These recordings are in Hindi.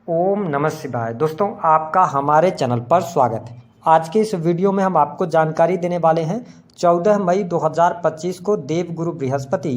ओम नमः शिवाय। दोस्तों, आपका हमारे चैनल पर स्वागत है। आज के इस वीडियो में हम आपको जानकारी देने वाले हैं 14 मई 2025 को देवगुरु बृहस्पति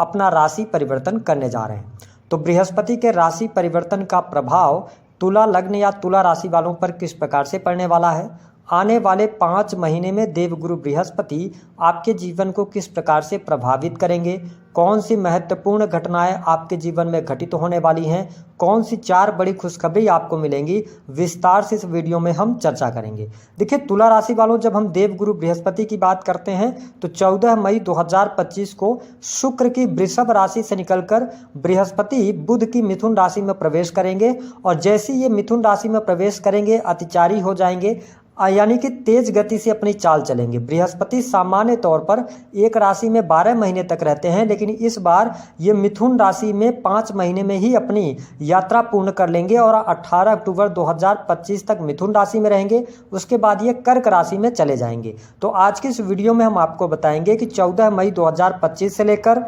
अपना राशि परिवर्तन करने जा रहे हैं। तो बृहस्पति के राशि परिवर्तन का प्रभाव तुला लग्न या तुला राशि वालों पर किस प्रकार से पड़ने वाला है, आने वाले 5 महीने में देवगुरु बृहस्पति आपके जीवन को किस प्रकार से प्रभावित करेंगे, कौन सी महत्वपूर्ण घटनाएं आपके जीवन में घटित होने वाली हैं, कौन सी 4 बड़ी खुशखबरी आपको मिलेंगी, विस्तार से इस वीडियो में हम चर्चा करेंगे। देखिए, तुला राशि वालों, जब हम देवगुरु बृहस्पति की बात करते हैं तो 14 मई 2025 को शुक्र की वृषभ राशि से निकलकर बृहस्पति बुध की मिथुन राशि में प्रवेश करेंगे और जैसे ये मिथुन राशि में प्रवेश करेंगे अतिचारी हो जाएंगे, यानी कि तेज गति से अपनी चाल चलेंगे। बृहस्पति सामान्य तौर पर एक राशि में 12 महीने तक रहते हैं, लेकिन इस बार ये मिथुन राशि में 5 महीने में ही अपनी यात्रा पूर्ण कर लेंगे और 18 अक्टूबर 2025 तक मिथुन राशि में रहेंगे। उसके बाद ये कर्क राशि में चले जाएंगे। तो आज की इस वीडियो में हम आपको बताएंगे कि 14 मई 2025 से लेकर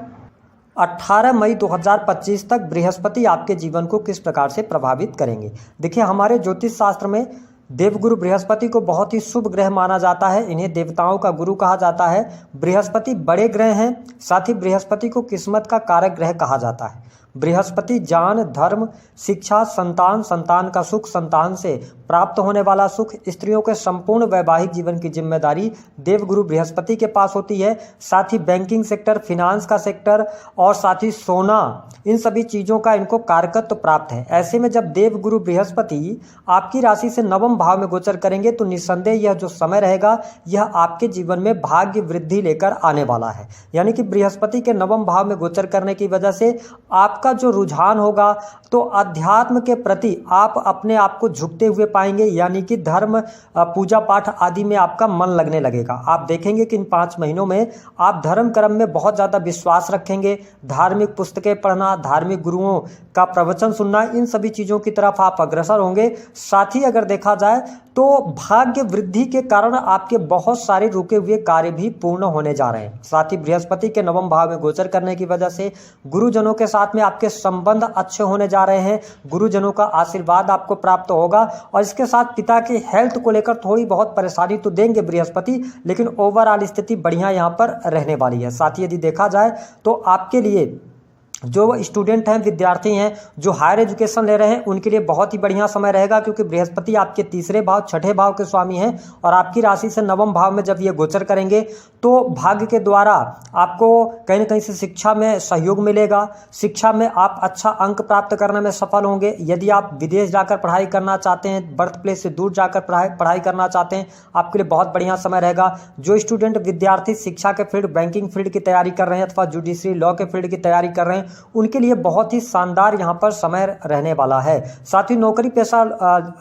18 मई 2025 तक बृहस्पति आपके जीवन को किस प्रकार से प्रभावित करेंगे। देखिए, हमारे ज्योतिष शास्त्र में देवगुरु बृहस्पति को बहुत ही शुभ ग्रह माना जाता है। इन्हें देवताओं का गुरु कहा जाता है। बृहस्पति बड़े ग्रह हैं, साथ ही बृहस्पति को किस्मत का कारक ग्रह कहा जाता है। बृहस्पति ज्ञान, धर्म, शिक्षा, संतान, संतान का सुख, संतान से प्राप्त होने वाला सुख, स्त्रियों के संपूर्ण वैवाहिक जीवन की जिम्मेदारी देवगुरु बृहस्पति के पास होती है। साथ ही बैंकिंग सेक्टर, फिनांस का सेक्टर और साथ ही सोना, इन सभी चीज़ों का इनको कारकत्व प्राप्त है। ऐसे में जब देवगुरु बृहस्पति आपकी राशि से नवम भाव में गोचर करेंगे तो निस्संदेह यह जो समय रहेगा यह आपके जीवन में भाग्य वृद्धि लेकर आने वाला है। यानी कि बृहस्पति के नवम भाव में गोचर करने की वजह से आपका जो रुझान होगा तो अध्यात्म के प्रति आप अपने आप को झुकते हुए पाएंगे, यानी कि धर्म, पूजा पाठ आदि में आपका मन लगने लगेगा। आप देखेंगे कि इन 5 महीनों में आप धर्म कर्म में बहुत ज़्यादा विश्वास रखेंगे। धार्मिक पुस्तकें पढ़ना, धार्मिक गुरुओं का प्रवचन सुनना, इन सभी चीज़ों की तरफ आप अग्रसर होंगे। साथ ही अगर देखा जाए तो भाग्य वृद्धि के कारण आपके बहुत सारे रुके हुए कार्य भी पूर्ण होने जा रहे हैं। साथ ही बृहस्पति के नवम भाव में गोचर करने की वजह से गुरुजनों के साथ में आपके संबंध अच्छे होने जा रहे हैं। गुरुजनों का आशीर्वाद आपको प्राप्त होगा और इसके साथ पिता की हेल्थ को लेकर थोड़ी बहुत परेशानी तो देंगे बृहस्पति, लेकिन ओवरऑल स्थिति बढ़िया यहाँ पर रहने वाली है। साथ ही यदि देखा जाए तो आपके लिए जो स्टूडेंट हैं, विद्यार्थी हैं, जो हायर एजुकेशन ले रहे हैं, उनके लिए बहुत ही बढ़िया समय रहेगा, क्योंकि बृहस्पति आपके तीसरे भाव, छठे भाव के स्वामी हैं और आपकी राशि से नवम भाव में जब ये गोचर करेंगे तो भाग्य के द्वारा आपको कहीं ना कहीं से शिक्षा में सहयोग मिलेगा। शिक्षा में आप अच्छा अंक प्राप्त करने में सफल होंगे। यदि आप विदेश जाकर पढ़ाई करना चाहते हैं, बर्थ प्लेस से दूर जाकर पढ़ाई करना चाहते हैं, आपके लिए बहुत बढ़िया समय रहेगा। जो स्टूडेंट, विद्यार्थी शिक्षा के फील्ड, बैंकिंग फील्ड की तैयारी कर रहे हैं अथवा जुडिशरी लॉ के फील्ड की तैयारी कर रहे हैं, उनके लिए बहुत ही शानदार यहाँ पर समय रहने वाला है। साथ ही नौकरी पेशा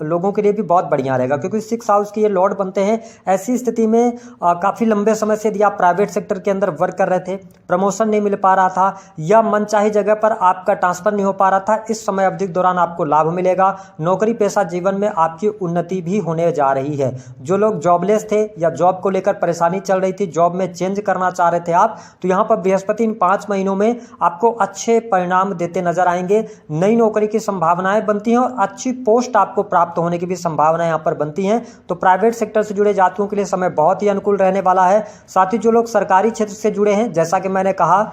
लोगों के लिए भी बहुत बढ़िया रहेगा, क्योंकि 6 हाउस के ये लॉर्ड बनते हैं। ऐसी स्थिति में काफ़ी लंबे समय से यदि आप प्राइवेट सेक्टर के अंदर वर्क कर रहे थे, प्रमोशन नहीं मिल पा रहा था या मनचाही जगह पर आपका ट्रांसफर नहीं हो पा रहा था, इस समय अवधि के दौरान आपको लाभ मिलेगा। नौकरी पेशा जीवन में आपकी उन्नति भी होने जा रही है। जो लोग जॉबलेस थे या जॉब को लेकर परेशानी चल रही थी, जॉब में चेंज करना चाह रहे थे आप, तो यहाँ पर बृहस्पति इन 5 महीनों में आपको अच्छे परिणाम देते नजर आएंगे। नई नौकरी की संभावनाएं बनती हैं और अच्छी पोस्ट आपको प्राप्त होने की भी संभावनाएं यहाँ पर बनती हैं। तो प्राइवेट सेक्टर से जुड़े जातकों के लिए समय बहुत ही अनुकूल रहने वाला है। साथ ही जो लोग सरकारी क्षेत्र से जुड़े हैं, जैसा कि मैंने कहा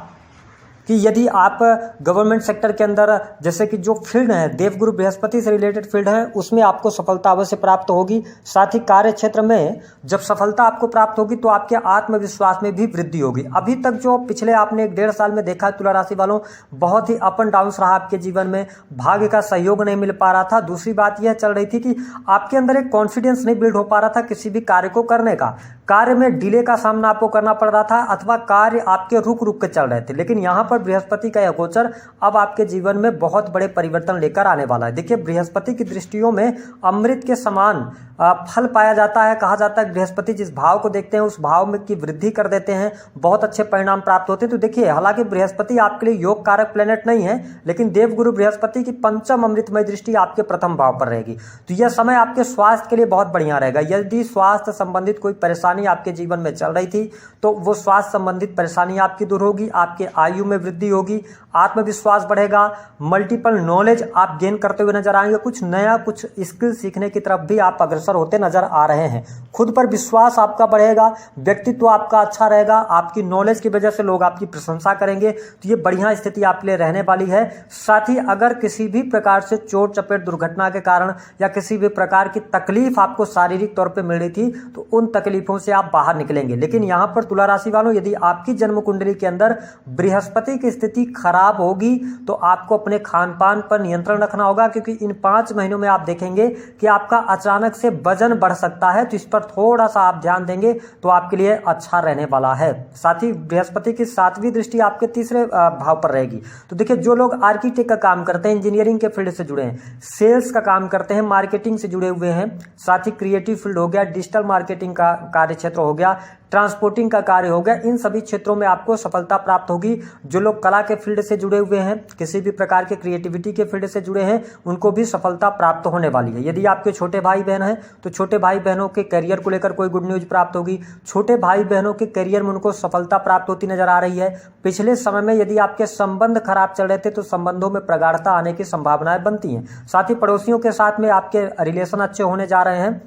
कि यदि आप गवर्नमेंट सेक्टर के अंदर, जैसे कि जो फील्ड है देवगुरु बृहस्पति से रिलेटेड फील्ड है, उसमें आपको सफलता अवश्य प्राप्त होगी। साथ ही कार्य क्षेत्र में जब सफलता आपको प्राप्त होगी तो आपके आत्मविश्वास में भी वृद्धि होगी। अभी तक जो पिछले आपने 1-1.5 साल में देखा है तुला राशि वालों, बहुत ही अप एंड डाउन्स रहा आपके जीवन में, भाग्य का सहयोग नहीं मिल पा रहा था। दूसरी बात यह चल रही थी कि आपके अंदर एक कॉन्फिडेंस नहीं बिल्ड हो पा रहा था किसी भी कार्य को करने का। कार्य में डिले का सामना आपको करना पड़ रहा था अथवा कार्य आपके रुक रुक के चल रहे थे, लेकिन यहाँ पर बृहस्पति का यह गोचर अब आपके जीवन में बहुत बड़े परिवर्तन लेकर आने वाला है। देखिए, बृहस्पति की दृष्टियों में अमृत के समान फल पाया जाता है। कहा जाता है बृहस्पति जिस भाव को देखते हैं उस भाव में की वृद्धि कर देते हैं, बहुत अच्छे परिणाम प्राप्त होते हैं। तो देखिए, हालांकि बृहस्पति आपके लिए योग कारक प्लेनेट नहीं है, लेकिन देवगुरु बृहस्पति की पंचम अमृतमय दृष्टि आपके प्रथम भाव पर रहेगी। तो यह समय आपके स्वास्थ्य के लिए बहुत बढ़िया रहेगा। यदि स्वास्थ्य संबंधित कोई परेशानी आपके जीवन में चल रही थी तो वो स्वास्थ्य संबंधित परेशानी आपकी दूर होगी, आपके आयु में वृद्धि होगी, आत्मविश्वास बढ़ेगा, मल्टीपल नॉलेज आप गेन करते हुए नजर आएंगे, कुछ नया कुछ स्किल सीखने की तरफ भी आप अग्रसर होते नजर आ रहे हैं। खुद पर विश्वास आपका बढ़ेगा, व्यक्तित्व आपका अच्छा रहेगा, आपकी नॉलेज की वजह से लोग आपकी प्रशंसा करेंगे। तो ये बढ़िया स्थिति आपके लिए रहने वाली है। साथ ही अगर किसी भी प्रकार से चोट चपेट दुर्घटना के कारण या किसी भी प्रकार की तकलीफ आपको शारीरिक तौर पे मिल रही थी तो उन तकलीफों से आप बाहर निकलेंगे। लेकिन यहां पर तुला राशि वालों, यदि आपकी जन्म कुंडली के अंदर बृहस्पति की स्थिति खराब होगी तो आपको अपने खान पान पर नियंत्रण रखना होगा, क्योंकि इन 5 महीनों में आप देखेंगे कि आपका अचानक से वजन बढ़ सकता है। तो इस पर थोड़ा सा आप ध्यान देंगे तो आपके लिए अच्छा रहने वाला है। साथ ही बृहस्पति की 7वीं दृष्टि आपके तीसरे भाव पर रहेगी। तो देखिए, जो लोग आर्किटेक्ट का काम करते हैं, इंजीनियरिंग के फील्ड से जुड़े हैं, सेल्स का काम करते हैं, मार्केटिंग से जुड़े हुए हैं, साथ ही क्रिएटिव फील्ड हो गया, डिजिटल मार्केटिंग का कार्य क्षेत्र हो गया, ट्रांसपोर्टिंग का कार्य हो गया, इन सभी क्षेत्रों में आपको सफलता प्राप्त होगी। जो लोग कला के फील्ड से जुड़े हुए हैं, किसी भी प्रकार के क्रिएटिविटी के फील्ड से जुड़े हैं, उनको भी सफलता प्राप्त होने वाली है। यदि आपके छोटे भाई बहन हैं तो छोटे भाई बहनों के करियर को लेकर कोई गुड न्यूज प्राप्त होगी। छोटे भाई बहनों के करियर में उनको सफलता प्राप्त होती नजर आ रही है। पिछले समय में यदि आपके संबंध खराब चल रहे थे तो संबंधों में प्रगाढ़ता आने की संभावनाएं बनती हैं। साथ ही पड़ोसियों के साथ में आपके रिलेशन अच्छे होने जा रहे हैं।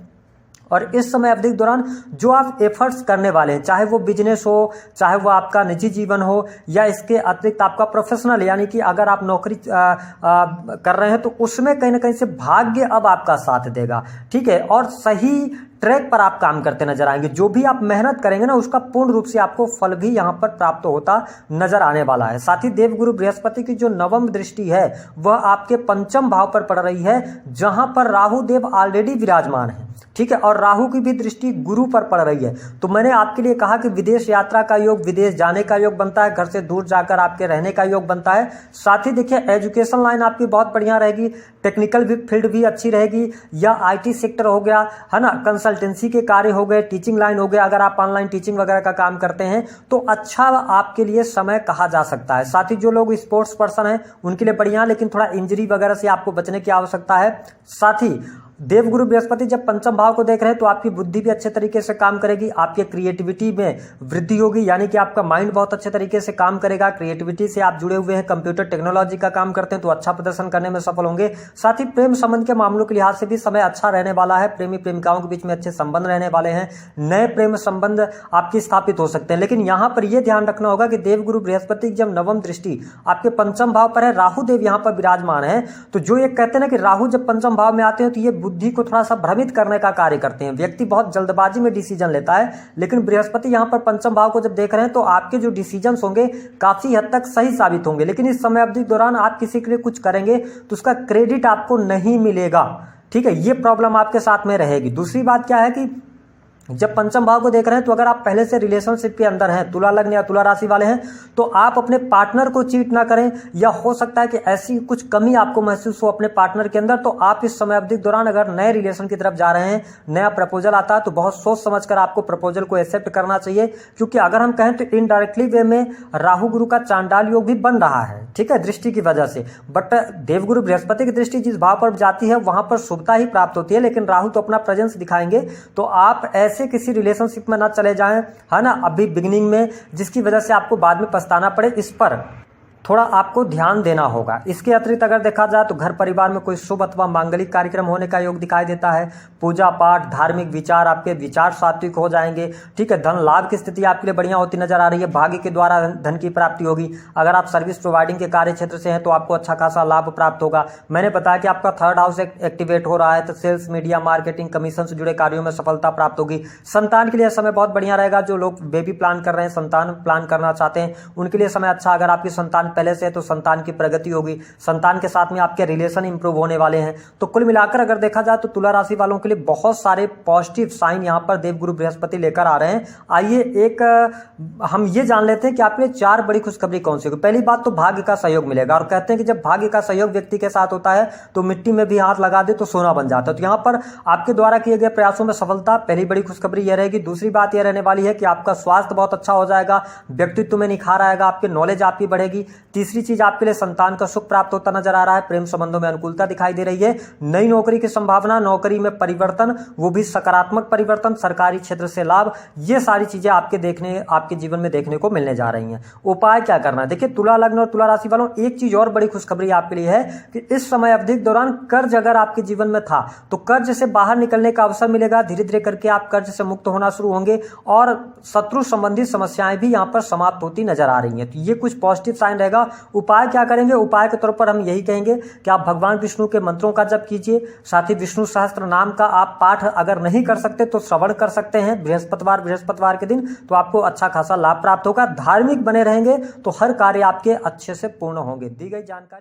और इस समय अवधि के दौरान जो आप एफर्ट्स करने वाले हैं, चाहे वो बिजनेस हो, चाहे वो आपका निजी जीवन हो, या इसके अतिरिक्त आपका प्रोफेशनल, यानी कि अगर आप नौकरी कर रहे हैं तो उसमें कहीं ना कहीं से भाग्य अब आपका साथ देगा। ठीक है, और सही ट्रैक पर आप काम करते नजर आएंगे। जो भी आप मेहनत करेंगे ना, उसका पूर्ण रूप से आपको फल भी यहां पर प्राप्त होता नजर आने वाला है। साथ ही देवगुरु बृहस्पति की जो 9वीं दृष्टि है वह आपके पंचम भाव पर पड़ रही है, जहां पर राहु देव ऑलरेडी विराजमान है। ठीक है, और राहु की भी दृष्टि गुरु पर पड़ रही है। तो मैंने आपके लिए कहा कि विदेश यात्रा का योग, विदेश जाने का योग बनता है, घर से दूर जाकर आपके रहने का योग बनता है। साथ ही देखिए, एजुकेशन लाइन आपकी बहुत बढ़िया रहेगी, टेक्निकल भी फील्ड भी अच्छी रहेगी, या आईटी सेक्टर हो गया, है ना, कंसल्टेंसी के कार्य हो गए, टीचिंग लाइन हो गया, अगर आप ऑनलाइन टीचिंग वगैरह का काम करते हैं तो अच्छा आपके लिए समय कहा जा सकता है। साथ ही जो लोग स्पोर्ट्स पर्सन हैं उनके लिए बढ़िया, लेकिन थोड़ा इंजरी वगैरह से आपको बचने की आवश्यकता है। साथ ही देवगुरु बृहस्पति जब पंचम भाव को देख रहे हैं तो आपकी बुद्धि भी अच्छे तरीके से काम करेगी, आपके क्रिएटिविटी में वृद्धि होगी, यानी कि आपका माइंड बहुत अच्छे तरीके से काम करेगा। क्रिएटिविटी से आप जुड़े हुए हैं, कंप्यूटर टेक्नोलॉजी का काम करते हैं तो अच्छा प्रदर्शन करने में सफल होंगे। साथ ही प्रेम संबंध के मामलों के लिहाज से भी समय अच्छा रहने वाला है। प्रेमी प्रेमिकाओं के बीच में अच्छे संबंध रहने वाले हैं, नए प्रेम संबंध आपकी स्थापित हो सकते हैं। लेकिन यहां पर यह ध्यान रखना होगा कि देवगुरु बृहस्पति की जब 9वीं दृष्टि आपके पंचम भाव पर है, राहु देव यहां पर विराजमान है, तो जो ये कहते हैं ना कि राहु जब पंचम भाव में आते हैं तो ये बुद्धि को थोड़ा सा भ्रमित करने का कार्य करते हैं। व्यक्ति बहुत जल्दबाजी में डिसीजन लेता है, लेकिन बृहस्पति यहां पर पंचम भाव को जब देख रहे हैं तो आपके जो डिसीजंस होंगे काफी हद तक सही साबित होंगे। लेकिन इस समय अवधि के दौरान आप किसी के लिए कुछ करेंगे तो उसका क्रेडिट आपको नहीं मिलेगा। ठीक है, ये प्रॉब्लम आपके साथ में रहेगी। दूसरी बात क्या है कि जब पंचम भाव को देख रहे हैं तो अगर आप पहले से रिलेशनशिप के अंदर हैं, तुला लग्न या तुला राशि वाले हैं, तो आप अपने पार्टनर को चीट ना करें, या हो सकता है कि ऐसी कुछ कमी आपको महसूस हो अपने पार्टनर के अंदर, तो आप इस समय अवधि के दौरान अगर नए रिलेशन की तरफ जा रहे हैं, नया प्रपोजल आता है तो बहुत सोच समझकर आपको प्रपोजल को एक्सेप्ट करना चाहिए। क्योंकि अगर हम कहें तो इनडायरेक्टली वे में राहु गुरु का चांडाल योग भी बन रहा है, ठीक है, दृष्टि की वजह से। बट देवगुरु बृहस्पति की दृष्टि जिस भाव पर जाती है वहां पर शुभता ही प्राप्त होती है, लेकिन राहु तो अपना प्रेजेंस दिखाएंगे। तो आप ऐसे किसी रिलेशनशिप में ना चले जाएं, है ना, अभी बिगिनिंग में, जिसकी वजह से आपको बाद में पछताना पड़े। इस पर थोड़ा आपको ध्यान देना होगा। इसके अतिरिक्त अगर देखा जाए तो घर परिवार में कोई शुभ अथवा मांगलिक कार्यक्रम होने का योग दिखाई देता है। पूजा पाठ, धार्मिक विचार, आपके विचार सात्विक हो जाएंगे। ठीक है, धन लाभ की स्थिति आपके लिए बढ़िया होती नजर आ रही है। भाग्य के द्वारा धन की प्राप्ति होगी। अगर आप सर्विस प्रोवाइडिंग के कार्य क्षेत्र से हैं तो आपको अच्छा खासा लाभ प्राप्त होगा। मैंने बताया कि आपका 3rd हाउस एक्टिवेट हो रहा है, तो सेल्स, मीडिया, मार्केटिंग, कमीशन से जुड़े कार्यों में सफलता प्राप्त होगी। संतान के लिए समय बहुत बढ़िया रहेगा। जो लोग बेबी प्लान कर रहे हैं, संतान प्लान करना चाहते हैं, उनके लिए समय अच्छा। अगर आपकी संतान पहले से है तो संतान की प्रगति होगी, संतान के साथ में आपके रिलेशन इंप्रूव होने वाले हैं। तो कुल मिलाकर अगर देखा जाए तो तुला राशि वालों के लिए बहुत सारे पॉजिटिव साइन यहाँ पर देवगुरु बृहस्पति लेकर आ रहे हैं। आइए एक हम ये जान लेते हैं कि आपके लिए 4 बड़ी खुशखबरी कौन सी होगी। पहली बात तो भाग्य का सहयोग मिलेगा, और कहते हैं कि जब भाग्य का सहयोग व्यक्ति के साथ होता है तो मिट्टी में भी हाथ लगा दे तो सोना बन जाता है। तो यहाँ पर आपके द्वारा किए गए प्रयासों में सफलता, पहली बड़ी खुशखबरी यह रहेगी। दूसरी बात यह रहने वाली है कि आपका स्वास्थ्य बहुत अच्छा हो जाएगा, व्यक्तित्व में निखार आएगा, आपकी नॉलेज आपकी बढ़ेगी। तीसरी चीज आपके लिए संतान का सुख प्राप्त होता नजर आ रहा है, प्रेम संबंधों में अनुकूलता दिखाई दे रही है, नई नौकरी की संभावना, नौकरी में परिवर्तन, वो भी सकारात्मक परिवर्तन, सरकारी क्षेत्र से लाभ, ये सारी चीजें आपके जीवन में देखने को मिलने जा रही हैं। उपाय क्या करना है, देखिए तुला लग्न और तुला राशि वालों, एक चीज और बड़ी खुशखबरी आपके लिए है कि इस समय अवधि के दौरान कर्ज अगर आपके जीवन में था तो कर्ज से बाहर निकलने का अवसर मिलेगा। धीरे धीरे करके आप कर्ज से मुक्त होना शुरू होंगे और शत्रु संबंधित समस्याएं भी यहां पर समाप्त होती नजर आ रही हैं। तो ये कुछ पॉजिटिव साइन रहेगा। उपाय क्या करेंगे, उपाय के तौर पर हम यही कहेंगे कि आप भगवान विष्णु के मंत्रों का जप कीजिए, साथ ही विष्णु सहस्त्र नाम का आप पाठ अगर नहीं कर सकते तो श्रवण कर सकते हैं बृहस्पतिवार के दिन, तो आपको अच्छा खासा लाभ प्राप्त होगा। धार्मिक बने रहेंगे तो हर कार्य आपके अच्छे से पूर्ण होंगे। दी गई जानकारी